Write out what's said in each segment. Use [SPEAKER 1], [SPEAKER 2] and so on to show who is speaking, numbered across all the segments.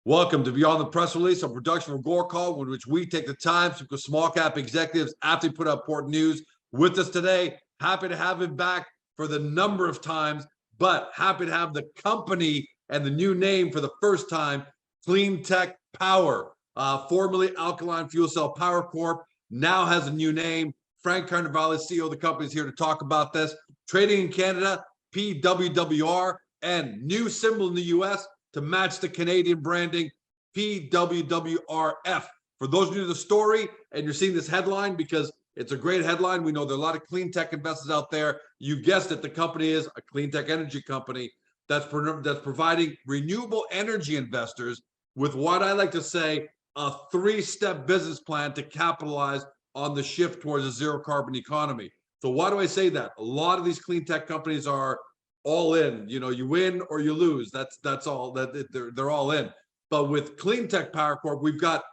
[SPEAKER 1] Welcome to Beyond the Press Release, a production from Gore Call, in which we take the time to speak with small cap executives after they put out important news. With us today, happy to have him back for the number of times, but happy to have the company and the new name for the first time, Cleantech Power, formerly Alkaline Fuel Cell Power Corp, now has a new name. Frank Carnevale, CEO of the company, is here to talk about this. Trading in Canada, PWWR, and new symbol in the US to match the Canadian branding, PWWRF. For those new to the story, and you're seeing this headline because it's a great headline, we know there are a lot of clean tech investors out there. You guessed it, the company is a clean tech energy company that's providing renewable energy investors with what I like to say, a three-step business plan to capitalize on the shift towards a zero carbon economy. So why do I say that? A lot of these clean tech companies are all in. You know, you win or you lose. That's all. They're all in. But with Cleantech Power Corp, we've got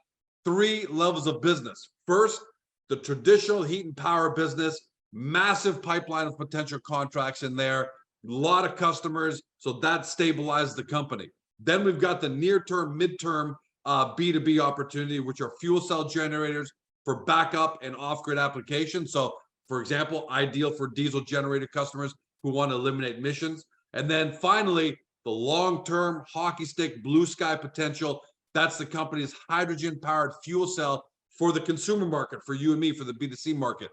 [SPEAKER 1] three levels of business. First, the traditional heat and power business, massive pipeline of potential contracts in there, a lot of customers, so that stabilizes the company. Then we've got the near-term, mid-term B2B opportunity, which are fuel cell generators for backup and off-grid applications. So, for example, ideal for diesel generator customers who want to eliminate emissions. And then finally, the long-term hockey stick blue sky potential. That's the company's hydrogen-powered fuel cell for the consumer market, for you and me, for the B2C market.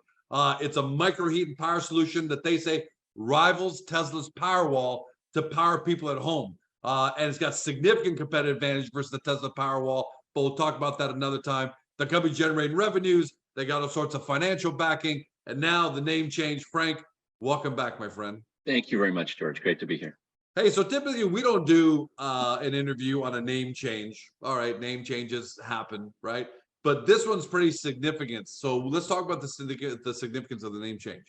[SPEAKER 1] It's a micro heat and power solution that they say rivals Tesla's Powerwall to power people at home. And it's got significant competitive advantage versus the Tesla Powerwall, but we'll talk about that another time. The company generating revenues, they got all sorts of financial backing, and now the name change. Frank, welcome back, my friend.
[SPEAKER 2] Thank you very much, George. Great to be here.
[SPEAKER 1] Hey, so typically we don't do an interview on a name change. All right, name changes happen, right? But this one's pretty significant. So let's talk about the significance of the name change.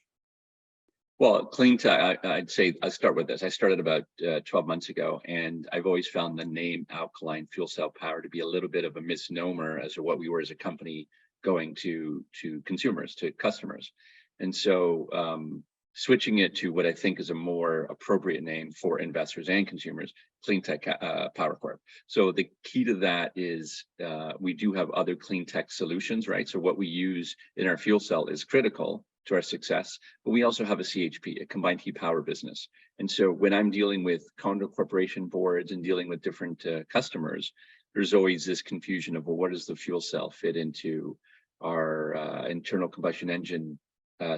[SPEAKER 2] Well, Cleantech, I'd say I start with this. I started about 12 months ago, and I've always found the name Alkaline Fuel Cell Power to be a little bit of a misnomer as to what we were as a company going to consumers, to customers. And so switching it to what I think is a more appropriate name for investors and consumers, Cleantech Power Corp. So the key to that is we do have other clean tech solutions, right? So what we use in our fuel cell is critical to our success, but we also have a CHP, a combined heat power business. And so when I'm dealing with condo corporation boards and dealing with different customers, there's always this confusion of, well, what does the fuel cell fit into our internal combustion engine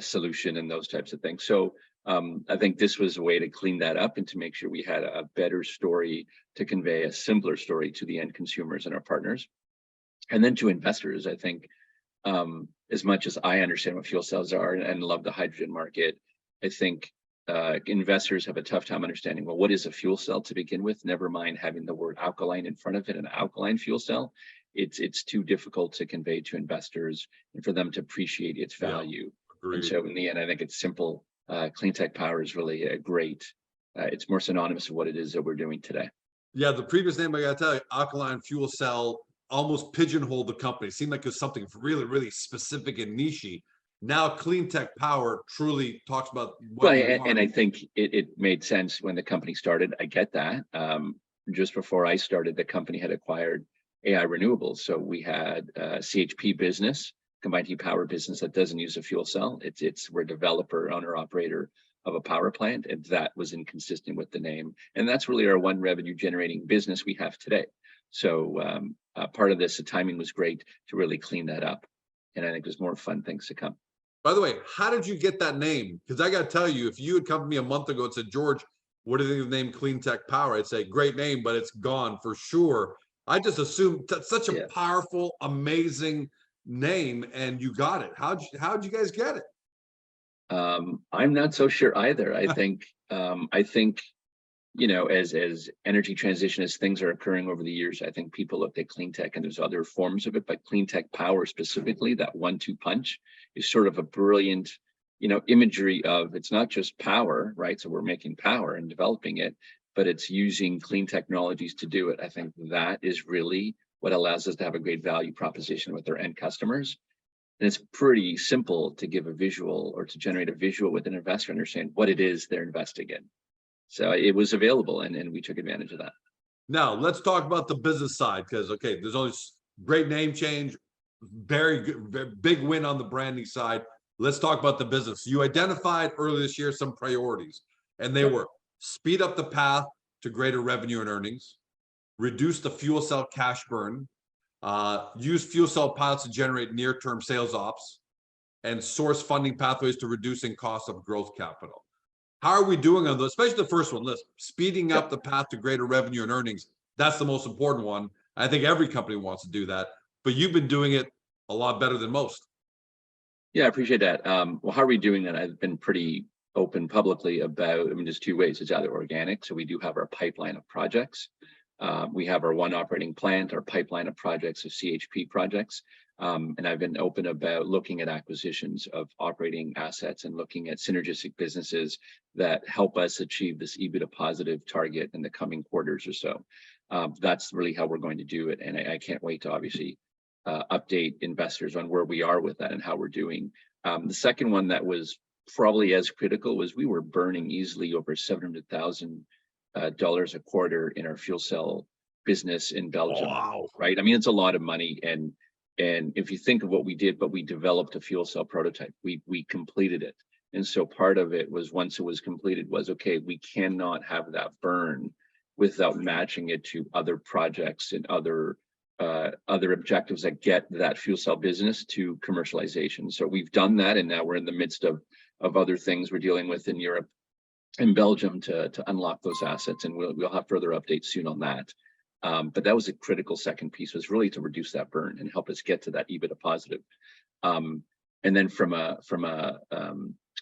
[SPEAKER 2] solution and those types of things. So I think this was a way to clean that up and to make sure we had a better story to convey, a simpler story to the end consumers and our partners. And then to investors, I think as much as I understand what fuel cells are and love the hydrogen market, I think investors have a tough time understanding, well, what is a fuel cell to begin with? Never mind having the word alkaline in front of it, an alkaline fuel cell. It's too difficult to convey to investors and for them to appreciate its value. Yeah. And so in the end, I think it's simple. Cleantech Power is really a great, it's more synonymous with what it is that we're doing today.
[SPEAKER 1] Yeah, the previous name, I gotta tell you, Alkaline Fuel Cell, almost pigeonholed the company. It seemed like it was something really, really specific and niche-y. Now Cleantech Power truly talks about what
[SPEAKER 2] and I think it made sense when the company started. I get that. Just before I started, the company had acquired AI Renewables. So we had a CHP business, combined heat power business that doesn't use a fuel cell. We're a developer, owner, operator of a power plant, and that was inconsistent with the name. And that's really our one revenue generating business we have today. So part of this, the timing was great to really clean that up. And I think there's more fun things to come.
[SPEAKER 1] By the way, how did you get that name? Because I got to tell you, if you had come to me a month ago and said, George, what do you think of the name Cleantech Power? I'd say, great name, but it's gone for sure. I just assumed that's such a powerful, amazing name, and you got it. How'd you guys get it?
[SPEAKER 2] I'm not so sure either. I think you know, as energy transition, as things are occurring over the years, I think people looked at clean tech, and there's other forms of it, but Cleantech Power specifically, that 1-2 punch is sort of a brilliant, you know, imagery of, it's not just power, right? So we're making power and developing it, but it's using clean technologies to do it. I think that is really what allows us to have a great value proposition with our end customers. And it's pretty simple to give a visual or to generate a visual with an investor, understand what it is they're investing in. So it was available, and we took advantage of that.
[SPEAKER 1] Now let's talk about the business side, because okay, there's always great name change, very good, big win on the branding side. Let's talk about the business. You identified earlier this year some priorities, and they were speed up the path to greater revenue and earnings, reduce the fuel cell cash burn, use fuel cell pilots to generate near-term sales ops, and source funding pathways to reducing costs of growth capital. How are we doing on those? Especially the first one, list speeding up the path to greater revenue and earnings. That's the most important one. I think every company wants to do that, but you've been doing it a lot better than most.
[SPEAKER 2] Yeah, I appreciate that. Well, how are we doing that? I've been pretty open publicly about, I mean, there's two ways. It's either organic. So we do have our pipeline of projects. We have our one operating plant, our pipeline of projects of CHP projects. And I've been open about looking at acquisitions of operating assets and looking at synergistic businesses that help us achieve this EBITDA positive target in the coming quarters or so. That's really how we're going to do it. And I can't wait to obviously update investors on where we are with that and how we're doing. The second one that was probably as critical was we were burning easily over $700,000 a quarter in our fuel cell business in Belgium.
[SPEAKER 1] Wow.
[SPEAKER 2] Right? I mean, it's a lot of money. And if you think of what we did, but we developed a fuel cell prototype, we completed it. And so part of it was, once it was completed, was okay, we cannot have that burn without matching it to other projects and other objectives that get that fuel cell business to commercialization. So we've done that, and now we're in the midst of other things we're dealing with in Europe and Belgium to unlock those assets, and we'll have further updates soon on that. But that was a critical second piece, was really to reduce that burn and help us get to that EBITDA positive. And then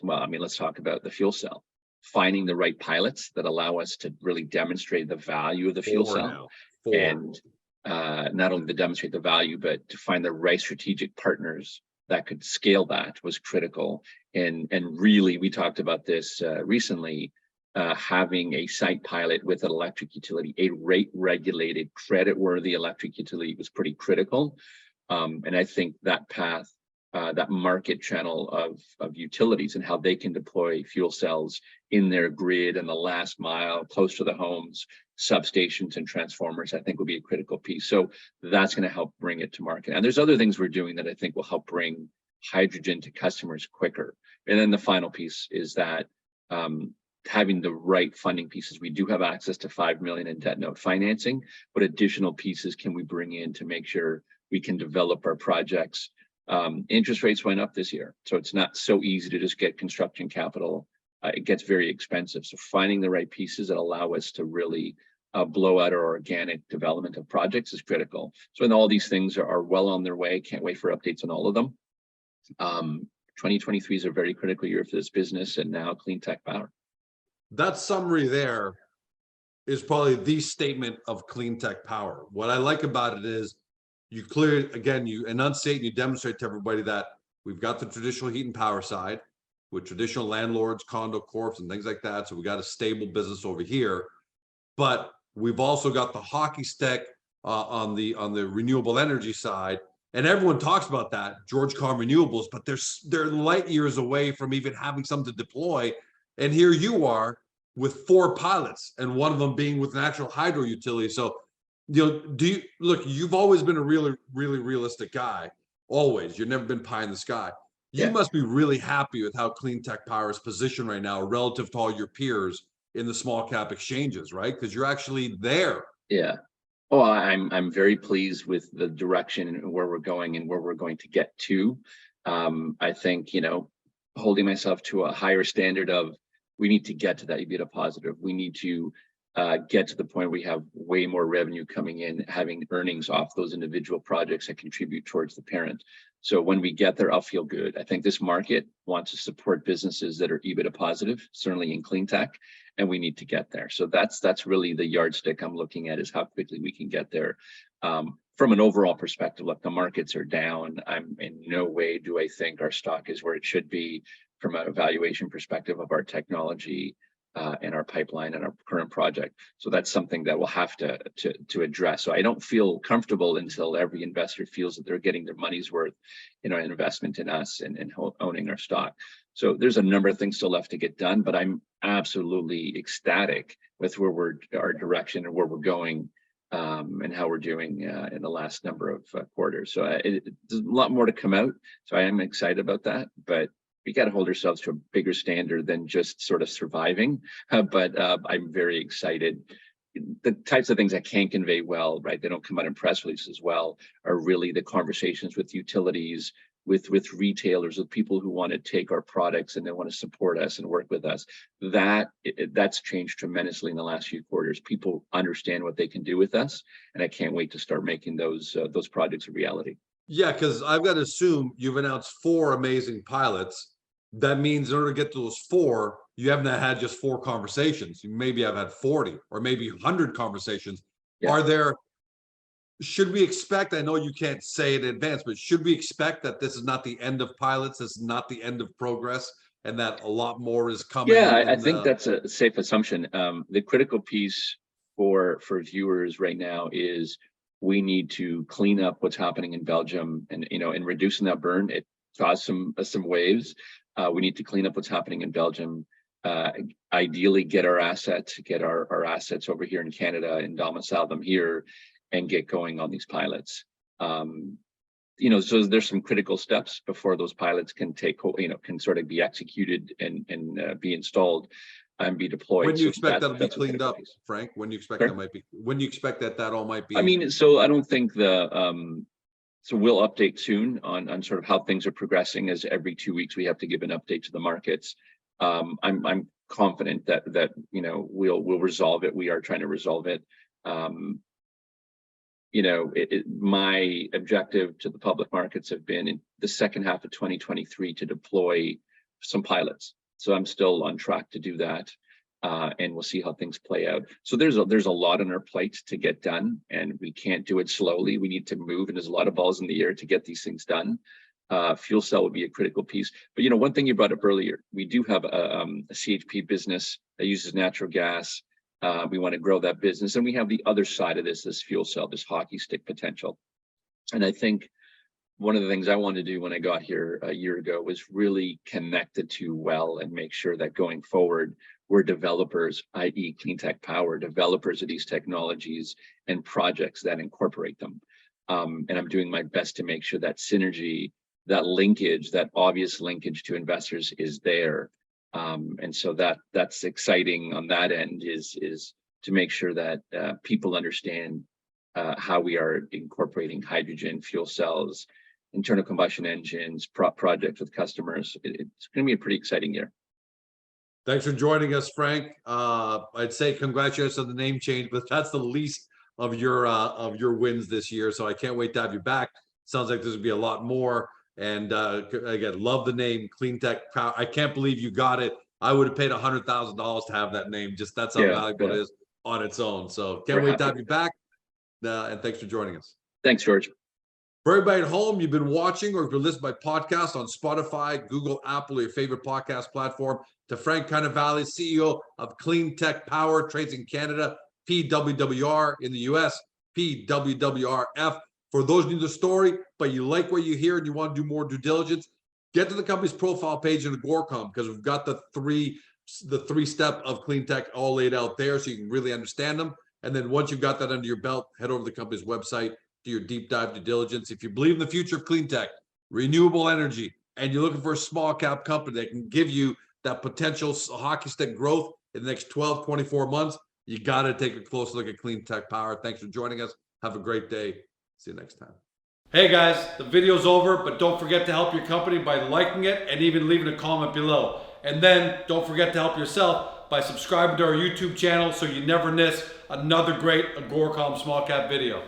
[SPEAKER 2] well, I mean, let's talk about the fuel cell. Finding the right pilots that allow us to really demonstrate the value of the fuel cell. And not only to demonstrate the value, but to find the right strategic partners that could scale that was critical. And really, we talked about this recently, having a site pilot with an electric utility, a rate-regulated, credit-worthy electric utility, was pretty critical. And I think that path, that market channel of utilities and how they can deploy fuel cells in their grid and the last mile, close to the homes, substations and transformers, I think will be a critical piece. So that's going to help bring it to market. And there's other things we're doing that I think will help bring hydrogen to customers quicker. And then the final piece is that having the right funding pieces. We do have access to $5 million in debt note financing, but additional pieces can we bring in to make sure we can develop our projects? Interest rates went up this year, so it's not so easy to just get construction capital. It gets very expensive. So finding the right pieces that allow us to really blow out our organic development of projects is critical. So, and all these things are well on their way. Can't wait for updates on all of them. 2023 is a very critical year for this business, and now Cleantech Power.
[SPEAKER 1] That summary there is probably the statement of Cleantech Power. What I like about it is you clearly, again, you enunciate and you demonstrate to everybody that we've got the traditional heat and power side with traditional landlords, condo corps, and things like that. So we got a stable business over here, but we've also got the hockey stick on the renewable energy side. And everyone talks about that, George Con Renewables, but they're light years away from even having something to deploy. And here you are with 4 pilots, and one of them being with an actual hydro utility. So, you know, you've always been a really, really realistic guy. Always. You've never been pie in the sky. You must be really happy with how Cleantech Power is positioned right now relative to all your peers in the small cap exchanges, right? Because you're actually there.
[SPEAKER 2] Yeah. Oh, I'm very pleased with the direction and where we're going and where we're going to get to. I think, you know, holding myself to a higher standard of, we need to get to that EBITDA positive. We need to get to the point where we have way more revenue coming in, having earnings off those individual projects that contribute towards the parent. So when we get there, I'll feel good. I think this market wants to support businesses that are EBITDA positive, certainly in Cleantech, and we need to get there. So that's really the yardstick I'm looking at, is how quickly we can get there. From an overall perspective, look, the markets are down. I'm in no way do I think our stock is where it should be from a valuation perspective of our technology and our pipeline and our current project. So that's something that we'll have to address. So I don't feel comfortable until every investor feels that they're getting their money's worth in our investment in us and owning our stock. So there's a number of things still left to get done, but I'm absolutely ecstatic with our direction and where we're going, and how we're doing in the last number of quarters. So there's a lot more to come out. So I am excited about that, but we got to hold ourselves to a bigger standard than just sort of surviving. But I'm very excited. The types of things I can't convey well, right? They don't come out in press releases well, are really the conversations with utilities, with retailers, with people who want to take our products and they want to support us and work with us. That's changed tremendously in the last few quarters. People understand what they can do with us, and I can't wait to start making those projects a reality.
[SPEAKER 1] Yeah, because I've got to assume you've announced 4 amazing pilots. That means in order to get to those 4, you haven't had just 4 conversations. You maybe have had 40 or maybe 100 conversations. Yeah. Should we expect, I know you can't say it in advance, but should we expect that this is not the end of pilots, this is not the end of progress, and that a lot more is coming?
[SPEAKER 2] Yeah, I think that's a safe assumption. The critical piece for viewers right now is we need to clean up what's happening in Belgium, and in reducing that burn, it caused some waves. We need to clean up what's happening in Belgium. Ideally, get our assets over here in Canada and domicile them here, and get going on these pilots. So there's some critical steps before those pilots can can sort of be executed and be installed and be deployed.
[SPEAKER 1] When do you expect that'll be cleaned up, Frank? When do you expect that might be? When do you expect that all might be?
[SPEAKER 2] I mean, so I don't think so we'll update soon on sort of how things are progressing, as every 2 weeks we have to give an update to the markets. I'm confident that we'll resolve it. We are trying to resolve it. My objective to the public markets have been in the second half of 2023 to deploy some pilots. So I'm still on track to do that, and we'll see how things play out. So there's a lot on our plate to get done, and we can't do it slowly. We need to move, and there's a lot of balls in the air to get these things done. Fuel cell would be a critical piece. But one thing you brought up earlier, we do have a CHP business that uses natural gas. We want to grow that business, and we have the other side of this fuel cell, this hockey stick potential. And I think one of the things I wanted to do when I got here a year ago was really connect the two well and make sure that going forward, we're developers, i.e. Cleantech Power, developers of these technologies and projects that incorporate them. And I'm doing my best to make sure that synergy, that linkage, that obvious linkage to investors is there. And so that's exciting on that end, is to make sure that people understand how we are incorporating hydrogen, fuel cells, internal combustion engines, projects with customers. It's going to be a pretty exciting year.
[SPEAKER 1] Thanks for joining us, Frank. I'd say congratulations on the name change, but that's the least of your wins this year. So I can't wait to have you back. Sounds like there's gonna be a lot more. And again, love the name Cleantech Power. I can't believe you got it. I would have paid $100,000 to have that name. Just that's how valuable it is on its own. So can't wait to have you back. And thanks for joining us.
[SPEAKER 2] Thanks, George.
[SPEAKER 1] For everybody at home, you've been watching or if you're listening by podcast on Spotify, Google, Apple, or your favorite podcast platform, to Frank Cannavale, CEO of Cleantech Power, trades in Canada, PWWR in the US, PWWRF. For those new to the story, but you like what you hear and you want to do more due diligence, get to the company's profile page in Agoracom, because we've got the three step of Cleantech all laid out there so you can really understand them. And then once you've got that under your belt, head over to the company's website, do your deep dive due diligence. If you believe in the future of clean tech, renewable energy, and you're looking for a small cap company that can give you that potential hockey stick growth in the next 12, 24 months, you got to take a close look at Cleantech Power. Thanks for joining us. Have a great day. See you next time. Hey guys, the video's over, but don't forget to help your company by liking it and even leaving a comment below. And then don't forget to help yourself by subscribing to our YouTube channel so you never miss another great Agoracom small cap video.